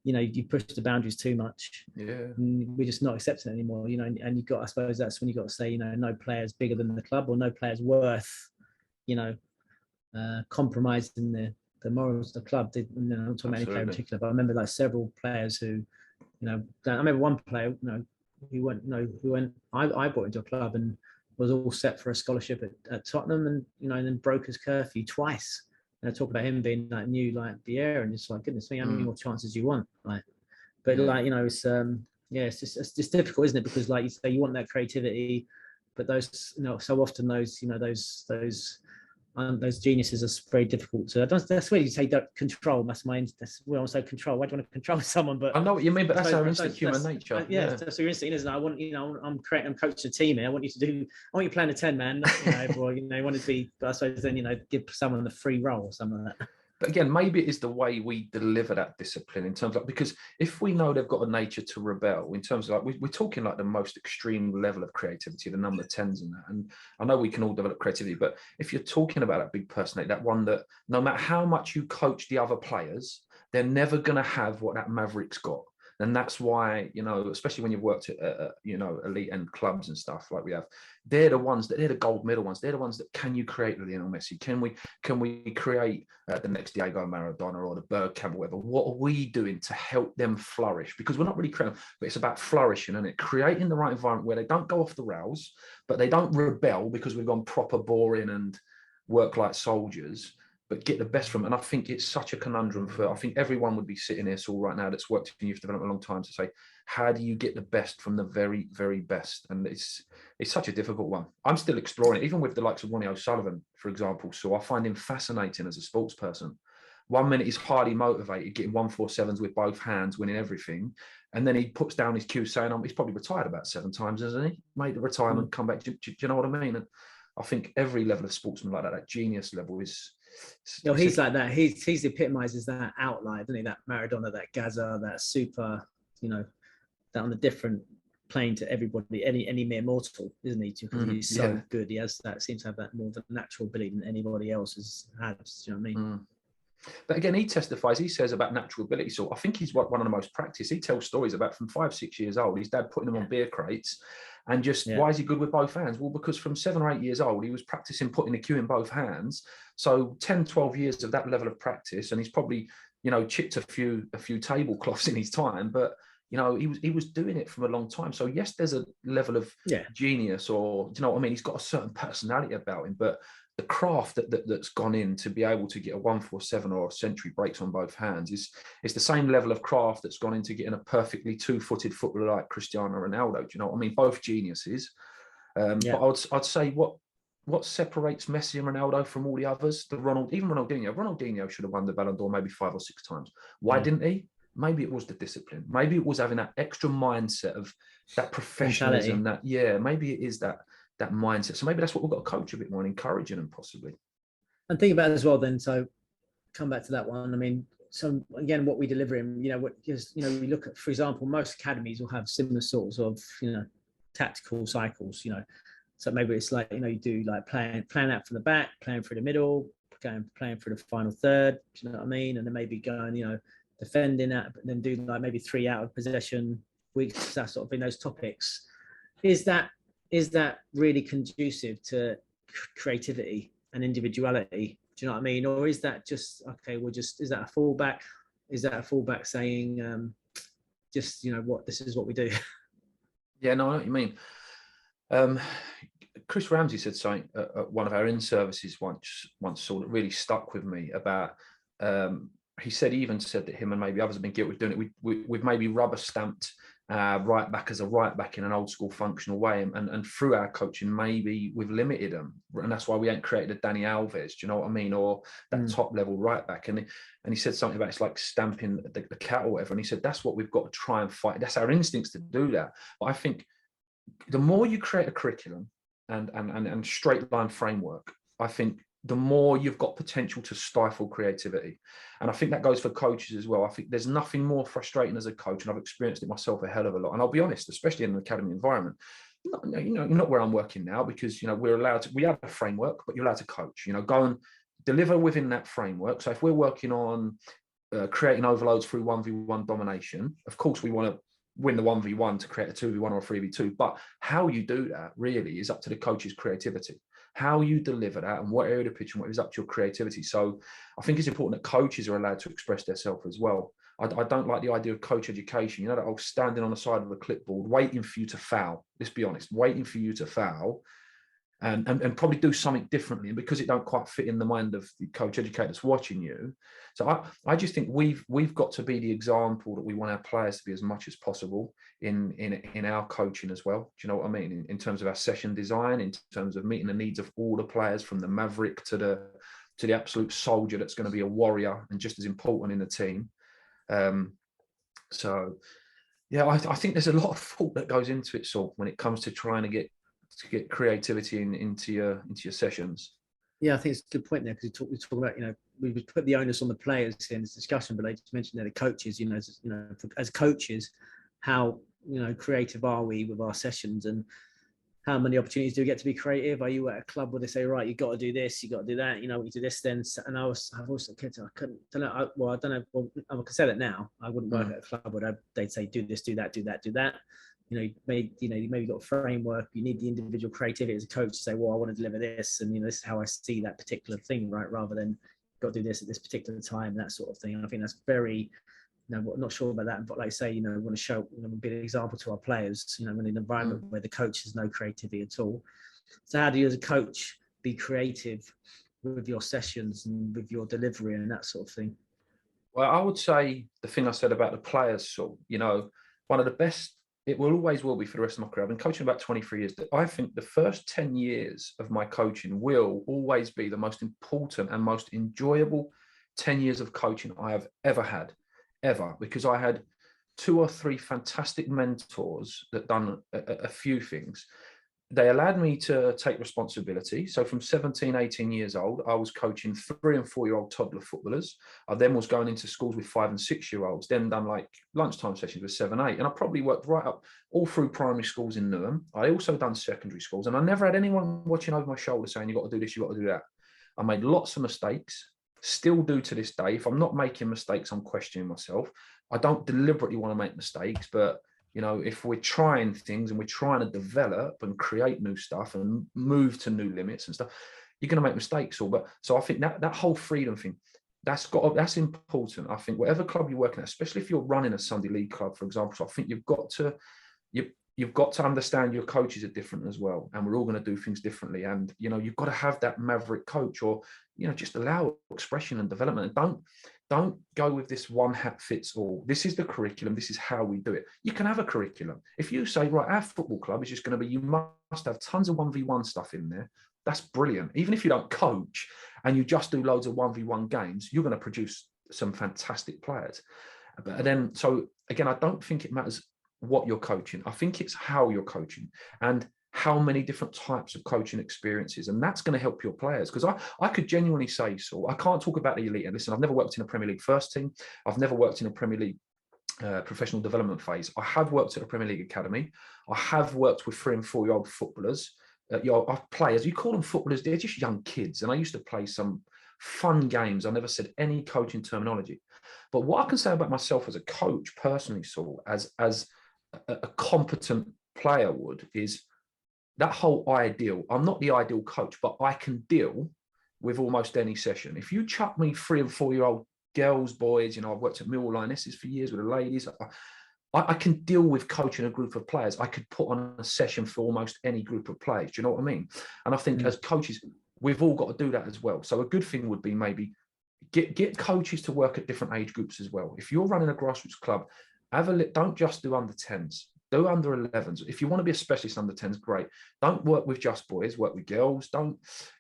B: you know, you push the boundaries too much, we're just not accepting it anymore, you know. And you've got, I suppose that's when you've got to say, you know, no player's bigger than the club, or no player's worth, you know, compromising the morals of the club. I'm not talking about any player in particular, but I remember like several players who, you know, I remember one player, you know, I brought into a club and was all set for a scholarship at Tottenham, and, you know, and then broke his curfew twice. And I talk about him being like new, like Vieira, and it's like, goodness me, how many more chances do you want? Like, but like, you know, it's it's just difficult, isn't it? Because like you say, you want that creativity, but those, you know, so often those, you know, those geniuses are very difficult to. That's where you say control. That's where I say control. Why do you want to control someone? But
C: I know what you mean, but that's our instinct, human nature.
B: That's your instinct, isn't it? I want, you know, I'm coaching a team here. I want you playing a 10-man, you know, or, you know, you want to be, I suppose then, you know, give someone the free role or something like that.
C: But again, maybe it is the way we deliver that discipline, in terms of, because if we know they've got a nature to rebel, in terms of like, we're talking like the most extreme level of creativity, the number 10s and that. And I know we can all develop creativity, but if you're talking about that big personality, that one that no matter how much you coach the other players, they're never going to have what that maverick's got. And that's why, you know, especially when you've worked at you know, elite end clubs and stuff like we have, they're the gold medal ones. They're the ones that, can you create Lionel Messi? Can we create the next Diego Maradona or the Bergkamp or whatever? What are we doing to help them flourish? Because we're not really creating, but it's about flourishing, and it creating the right environment where they don't go off the rails, but they don't rebel because we've gone proper boring and work like soldiers, but get the best from it. And I think it's such a conundrum I think everyone would be sitting here, Saul, right now, that's worked in youth development a long time, to say, how do you get the best from the very, very best? And it's such a difficult one. I'm still exploring it, even with the likes of Ronnie O'Sullivan, for example. So I find him fascinating as a sports person. 1 minute he's highly motivated, getting 147s with both hands, winning everything. And then he puts down his cue saying, he's probably retired about 7 times, hasn't he? Made the retirement, come back. Do you know what I mean? And I think every level of sportsman like that genius level is...
B: No, he's like that. He's epitomizes that outlier, doesn't he? That Maradona, that Gaza, that super, you know, that on a different plane to everybody, any mere mortal, isn't he? Because he's so good. He has that, seems to have that more of a natural ability than anybody else has. Do you know what I mean?
C: But again, he testifies, he says about natural ability. So I think he's one of the most practiced. He tells stories about from 5-6 years old, his dad putting him on beer crates. And just, why is he good with both hands? Well, because from 7 or 8 years old, he was practicing putting the cue in both hands. So 10, 12 years of that level of practice, and he's probably, you know, chipped a few tablecloths in his time, but, you know, he was doing it from a long time. So yes, there's a level of genius, or, you know what I mean? He's got a certain personality about him, but the craft that's gone in to be able to get a 147 or a century breaks on both hands is the same level of craft that's gone into getting a perfectly 2-footed footballer like Cristiano Ronaldo. Do you know what I mean? Both geniuses. But I'd say what separates Messi and Ronaldo from all the others, even Ronaldinho should have won the Ballon d'Or maybe 5 or 6 times. Why didn't he? Maybe it was the discipline. Maybe it was having that extra mindset of that professionalism. Maybe it is that mindset. So maybe that's what we've got to coach a bit more and encouraging them possibly.
B: And think about it as well then, so come back to that one. I mean, so again, what we deliver in, you know, we look at, for example, most academies will have similar sorts of, you know, tactical cycles, you know. So maybe it's like, you know, you do like playing out from the back, playing through the middle, playing through the final third, do you know what I mean? And then maybe going, you know, defending that, but then do like maybe 3 out of possession weeks, that sort of thing, those topics. Is that really conducive to creativity and individuality Do you know what I mean? Or is that just, okay, is that a fallback? Is that a fallback saying, just, this is what we do?
C: Yeah, no, I know what you mean. Chris Ramsey said something at one of our in-services once saw that really stuck with me about, he even said that him and maybe others have been guilty of doing it. We've maybe rubber stamped right back as a right back in an old school functional way, and through our coaching maybe we've limited them, and that's why we ain't created a Danny Alves, do you know what I mean, or that top level right back. And he said something about it's like stamping the cat or whatever, and he said that's what we've got to try and fight. That's our instincts to do that. But I think the more you create a curriculum and straight line framework, I think the more you've got potential to stifle creativity. And I think that goes for coaches as well. I think there's nothing more frustrating as a coach, and I've experienced it myself a hell of a lot. And I'll be honest, especially in an academy environment, not where I'm working now, because we have a framework, but you're allowed to coach, go and deliver within that framework. So if we're working on creating overloads through 1v1 domination, of course we want to win the 1v1 to create a 2v1 or a 3v2, but how you do that really is up to the coach's creativity. How you deliver that and what area of the pitch and what is up to your creativity. So I think it's important that coaches are allowed to express themselves as well. I don't like the idea of coach education, that old standing on the side of a clipboard waiting for you to foul. Let's be honest, waiting for you to foul and probably do something differently, and because it don't quite fit in the mind of the coach educator that's watching you. So I just think we've got to be the example that we want our players to be as much as possible in our coaching as well. Do you know what I mean? In terms of our session design, in terms of meeting the needs of all the players, from the maverick to the absolute soldier that's going to be a warrior and just as important in the team. So yeah, I think there's a lot of thought that goes into it, Saul, when it comes to trying to get creativity into your sessions.
B: Yeah, I think it's a good point there, because we talk about, we would put the onus on the players in this discussion, but I just mentioned that the coaches, as coaches, how creative are we with our sessions, and how many opportunities do we get to be creative? Are you at a club where they say, right, you got to do this, you got to do that, when you do this, then, and I've also kids, I don't know, I don't know, well, I can say that now. I wouldn't work at a club where they'd say, do this, do that, do that, do that. You maybe got a framework. You need the individual creativity as a coach to say, well, I want to deliver this, and this is how I see that particular thing, right? Rather than got to do this at this particular time, that sort of thing. And I think that's very, not sure about that, but like I say, we want to show, be an example to our players, in an environment where the coach has no creativity at all. So how do you as a coach be creative with your sessions and with your delivery and that sort of thing?
C: Well, I would say the thing I said about the players, so, one of the best, it will always will be for the rest of my career. I've been coaching about 23 years. I think the first 10 years of my coaching will always be the most important and most enjoyable 10 years of coaching I have ever had, because I had 2 or 3 fantastic mentors that done a few things. They allowed me to take responsibility. So from 17, 18 years old, I was coaching 3 and 4-year-old toddler footballers. I then was going into schools with 5 and 6-year-olds, then done like lunchtime sessions with 7, 8. And I probably worked right up all through primary schools in Newham. I also done secondary schools, and I never had anyone watching over my shoulder saying, you've got to do this, you've got to do that. I made lots of mistakes, still do to this day. If I'm not making mistakes, I'm questioning myself. I don't deliberately want to make mistakes, but if we're trying things and we're trying to develop and create new stuff and move to new limits and stuff, you're going to make mistakes. So I think that whole freedom thing, that's important. I think whatever club you're working at, especially if you're running a Sunday league club, for example, so I think you've got to understand your coaches are different as well, and we're all going to do things differently. And you've got to have that maverick coach, or just allow expression and development. And don't go with this one hat fits all. This is the curriculum. This is how we do it. You can have a curriculum. If you say, right, our football club is just going to be, you must have tons of 1v1 stuff in there. That's brilliant. Even if you don't coach and you just do loads of 1v1 games, you're going to produce some fantastic players. But then, so again, I don't think it matters what you're coaching. I think it's how you're coaching and how many different types of coaching experiences, and that's going to help your players. Because I could genuinely say, so I can't talk about the elite. And listen, I've never worked in a Premier League first team. I've never worked in a Premier League professional development phase. I have worked at a Premier League academy. I have worked with 3 and 4-year-old footballers. Players, you call them footballers, they're just young kids. And I used to play some fun games. I never said any coaching terminology. But what I can say about myself as a coach personally, Saul, as a competent player would, is that whole ideal. I'm not the ideal coach, but I can deal with almost any session. If you chuck me 3 and 4 year old girls, boys, you know, I've worked at Mill Lionesses for years with the ladies. I can deal with coaching a group of players. I could put on a session for almost any group of players. Do you know what I mean? And I think as coaches, we've all got to do that as well. So a good thing would be maybe get coaches to work at different age groups as well. If you're running a grassroots club, don't just do under 10s, do under 11s. If you want to be a specialist under 10s, great. Don't work with just boys, work with girls. Do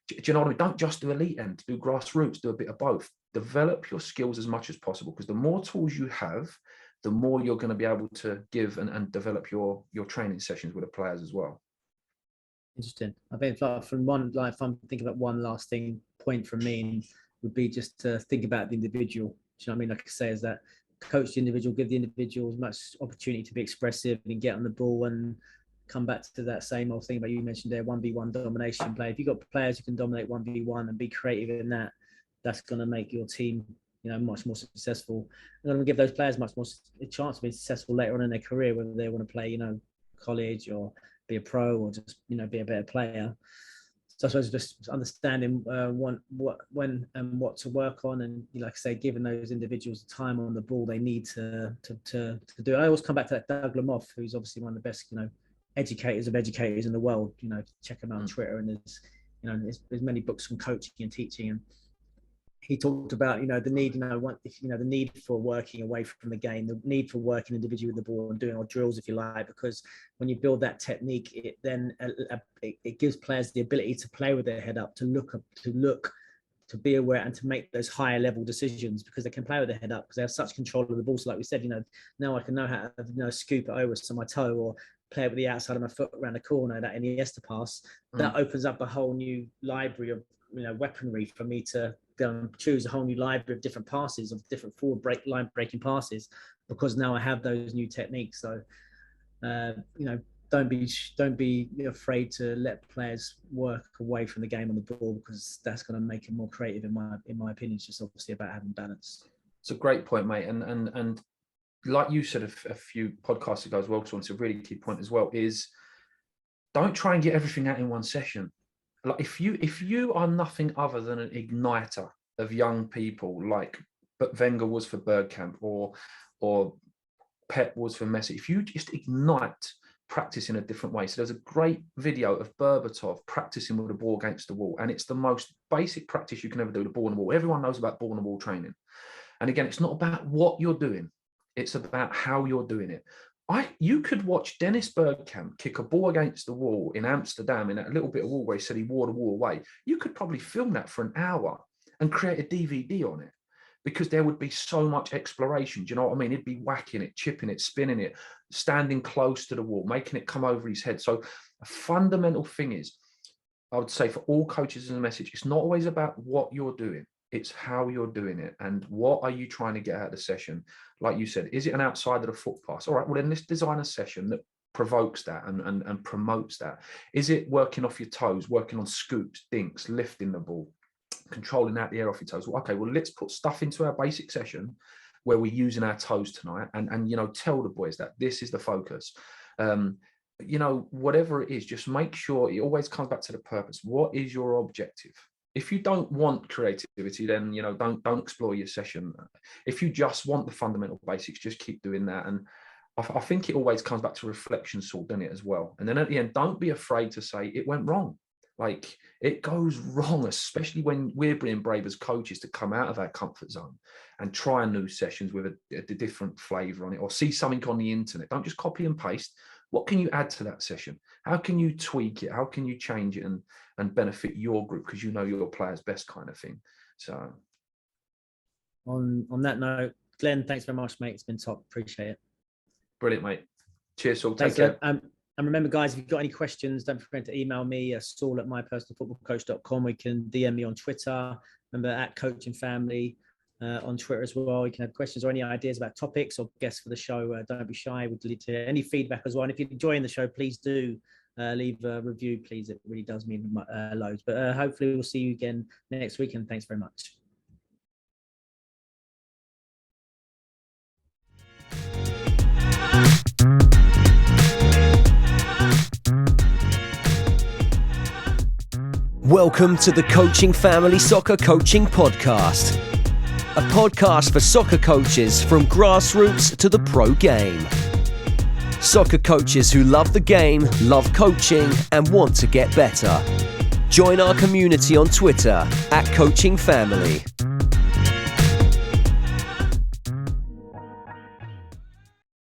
C: you know what I mean? Don't just do elite end, do grassroots, do a bit of both. Develop your skills as much as possible, because the more tools you have, the more you're going to be able to give and develop your training sessions with the players as well.
B: Interesting. I think if I'm thinking about one last point from me, would be just to think about the individual. Do you know what I mean? Like I say, is that coach the individual, give the individual as much opportunity to be expressive and get on the ball, and come back to that same old thing about you mentioned there, 1v1 domination play. If you've got players who can dominate 1v1 and be creative in that, that's going to make your team, you know, much more successful. And going to give those players much more a chance to be successful later on in their career, whether they want to play, you know, college or be a pro or just, you know, be a better player. So I suppose just understanding when and what to work on, and, you know, like I say, giving those individuals the time on the ball they need to do it. I always come back to that Doug Lamoff, who's obviously one of the best, you know, educators of educators in the world. You know, check him out on Twitter, and there's many books on coaching and teaching, and he talked about, you know, the need, the need for working away from the game, the need for working individually with the ball and doing our drills, if you like, because when you build that technique, it then it gives players the ability to play with their head up, to look, to be aware, and to make those higher level decisions, because they can play with their head up because they have such control of the ball. So like we said, you know, now I can know how to, you know, scoop it over to my toe, or play it with the outside of my foot around the corner, that Iniesta pass. That opens up a whole new library of, you know, weaponry for me to go and choose a whole new library of different passes, of different forward line breaking passes, because now I have those new techniques. So, you know, don't be afraid to let players work away from the game on the ball, because that's going to make them more creative. In my opinion, it's just obviously about having balance.
C: It's a great point, mate. And like you said a few podcasts ago as well, so it's a really key point as well, is don't try and get everything out in one session. Like if you are nothing other than an igniter of young people, like Wenger was for Bergkamp, or Pep was for Messi, if you just ignite practice in a different way. So there's a great video of Berbatov practicing with the ball against the wall, and it's the most basic practice you can ever do, the ball on the wall. Everyone knows about ball on the wall training. And again, it's not about what you're doing, it's about how you're doing it. You could watch Dennis Bergkamp kick a ball against the wall in Amsterdam, in that little bit of wall where he said he wore the wall away. You could probably film that for an hour and create a DVD on it, because there would be so much exploration. Do you know what I mean? He'd be whacking it, chipping it, spinning it, standing close to the wall, making it come over his head. So a fundamental thing is, I would say for all coaches as a message, it's not always about what you're doing. It's how you're doing it, and what are you trying to get out of the session. Like you said, is it an outside of the foot pass? All right, well then let's design a session that provokes that and promotes that. Is it working off your toes, working on scoops, dinks, lifting the ball, controlling out the air off your toes? Well, okay, well let's put stuff into our basic session where we're using our toes tonight, and you know, tell the boys that this is the focus. You know, whatever it is, just make sure it always comes back to the purpose. What is your objective? If you don't want creativity, then, you know, don't explore your session. If you just want the fundamental basics, just keep doing that. And I think it always comes back to reflection, Saul, doesn't it, as well? And then at the end, don't be afraid to say it went wrong. Like, it goes wrong, especially when we're being brave as coaches to come out of our comfort zone and try new sessions with a different flavour on it, or see something on the internet. Don't just copy and paste. What can you add to that session? How can you tweak it? How can you change it and benefit your group, because you know your players best, kind of thing. So
B: on that note, Glenn, thanks very much, mate. It's been top. Appreciate it.
C: Brilliant, mate. Cheers, Saul.
B: Thanks,
C: take care.
B: And remember, guys, if you've got any questions, don't forget to email me, saul@mypersonalfootballcoach.com. We can DM me on Twitter. Remember, @coachingfamily on Twitter as well. You can have questions or any ideas about topics or guests for the show. Don't be shy. We'd like to hear any feedback as well. And if you're enjoying the show, please do leave a review, please. It really does mean loads. But hopefully we'll see you again next week, and thanks very much.
A: Welcome to the Coaching Family Soccer Coaching Podcast, a podcast for soccer coaches from grassroots to the pro game. Soccer coaches who love the game, love coaching, and want to get better. Join our community on Twitter @CoachingFamily.